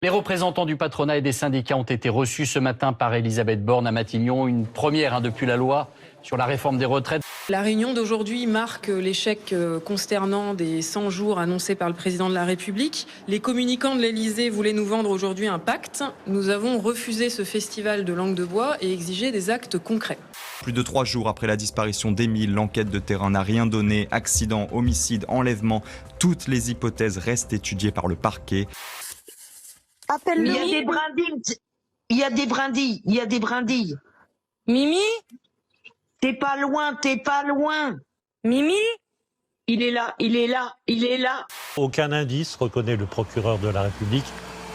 Les représentants du patronat et des syndicats ont été reçus ce matin par Elisabeth Borne à Matignon, une première depuis la loi sur la réforme des retraites. La réunion d'aujourd'hui marque l'échec consternant des 100 jours annoncés par le président de la République. Les communicants de l'Élysée voulaient nous vendre aujourd'hui un pacte. Nous avons refusé ce festival de langue de bois et exigé des actes concrets. Plus de 3 jours après la disparition d'Émile, l'enquête de terrain n'a rien donné. Accident, homicide, enlèvement, toutes les hypothèses restent étudiées par le parquet. Il y a des brindilles. Il y a des brindilles. Il y a des brindilles. Mimi? T'es pas loin, t'es pas loin. Mimi? Il est là, il est là, il est là. Aucun indice, reconnaît le procureur de la République.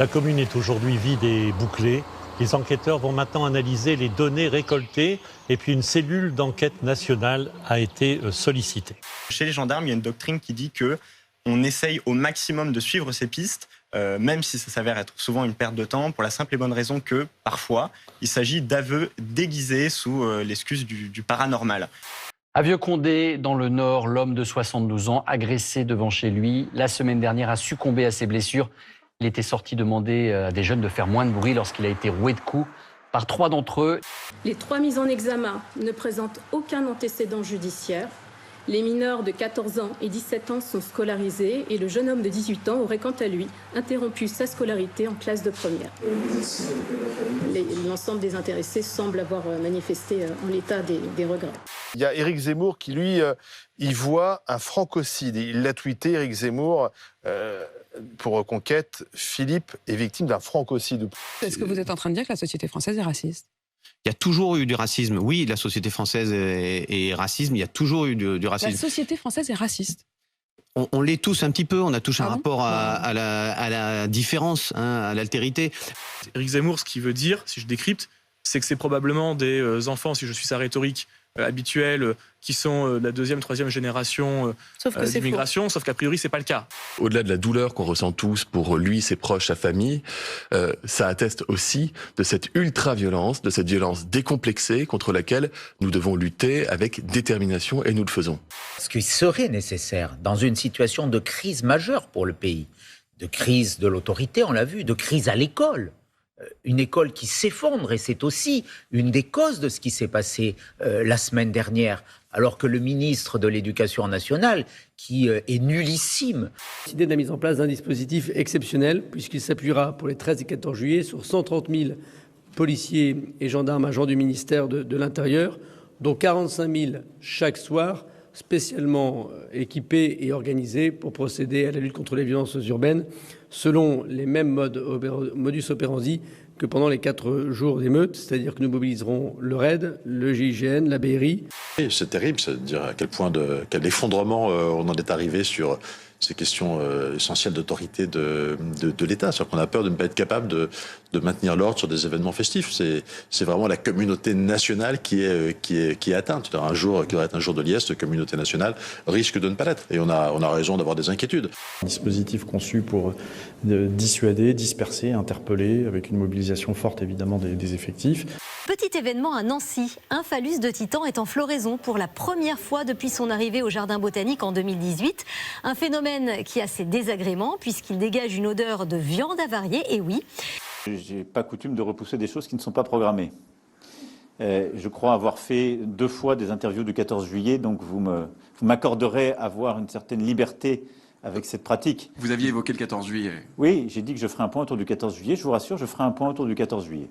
La commune est aujourd'hui vide et bouclée. Les enquêteurs vont maintenant analyser les données récoltées et puis une cellule d'enquête nationale a été sollicitée. Chez les gendarmes, il y a une doctrine qui dit que on essaye au maximum de suivre ces pistes, même si ça s'avère être souvent une perte de temps, pour la simple et bonne raison que, parfois, il s'agit d'aveux déguisés sous l'excuse du paranormal. À Vieux-Condé, dans le Nord, l'homme de 72 ans, agressé devant chez lui, la semaine dernière a succombé à ses blessures. Il était sorti demander à des jeunes de faire moins de bruit lorsqu'il a été roué de coups par 3 d'entre eux. Les 3 mises en examen ne présentent aucun antécédent judiciaire. Les mineurs de 14 ans et 17 ans sont scolarisés et le jeune homme de 18 ans aurait quant à lui interrompu sa scolarité en classe de première. L'ensemble des intéressés semble avoir manifesté en l'état des regrets. Il y a Éric Zemmour qui, lui, y voit un francocide. Il l'a tweeté, Éric Zemmour, pour Reconquête, Philippe est victime d'un francocide. Est-ce que vous êtes en train de dire que la société française est raciste ? Il y a toujours eu du racisme. Oui, la société française est raciste, mais il y a toujours eu du racisme. La société française est raciste. On l'est tous un petit peu, on a tous un rapport à la différence, hein, à l'altérité. Éric Zemmour, ce qu'il veut dire, si je décrypte, c'est que c'est probablement des enfants, si je suis sa rhétorique habituelle, qui sont de la 2e, 3e génération d'immigration, sauf qu'a priori, c'est pas le cas. Au-delà de la douleur qu'on ressent tous pour lui, ses proches, sa famille, ça atteste aussi de cette ultra-violence, de cette violence décomplexée contre laquelle nous devons lutter avec détermination et nous le faisons. Ce qui serait nécessaire dans une situation de crise majeure pour le pays, de crise de l'autorité, on l'a vu, de crise à l'école, une école qui s'effondre, et c'est aussi une des causes de ce qui s'est passé la semaine dernière, alors que le ministre de l'Éducation nationale, qui est nullissime. L'idée de la mise en place d'un dispositif exceptionnel, puisqu'il s'appuiera pour les 13 et 14 juillet sur 130 000 policiers et gendarmes agents du ministère de l'Intérieur, dont 45 000 chaque soir, spécialement équipés et organisés pour procéder à la lutte contre les violences urbaines, selon les mêmes modus operandi que pendant les 4 jours d'émeute, c'est-à-dire que nous mobiliserons le RAID, le GIGN, la BRI. C'est terrible, c'est de dire à quel point quel effondrement on en est arrivé sur ces questions essentielles d'autorité de l'État. C'est-à-dire qu'on a peur de ne pas être capable de maintenir l'ordre sur des événements festifs. C'est vraiment la communauté nationale qui est atteinte. Un jour qui devrait être un jour de liesse, la communauté nationale risque de ne pas l'être. Et on a raison d'avoir des inquiétudes. Un dispositif conçu pour dissuader, disperser, interpeller, avec une mobilisation forte évidemment des effectifs. Petit événement à Nancy, un phallus de titan est en floraison pour la première fois depuis son arrivée au Jardin botanique en 2018. Un phénomène qui a ses désagréments puisqu'il dégage une odeur de viande avariée, et oui. Je n'ai pas coutume de repousser des choses qui ne sont pas programmées. Je crois avoir fait 2 fois des interviews du 14 juillet, donc vous m'accorderez à avoir une certaine liberté avec cette pratique. Vous aviez évoqué le 14 juillet. Oui, j'ai dit que je ferai un point autour du 14 juillet. Je vous rassure, je ferai un point autour du 14 juillet.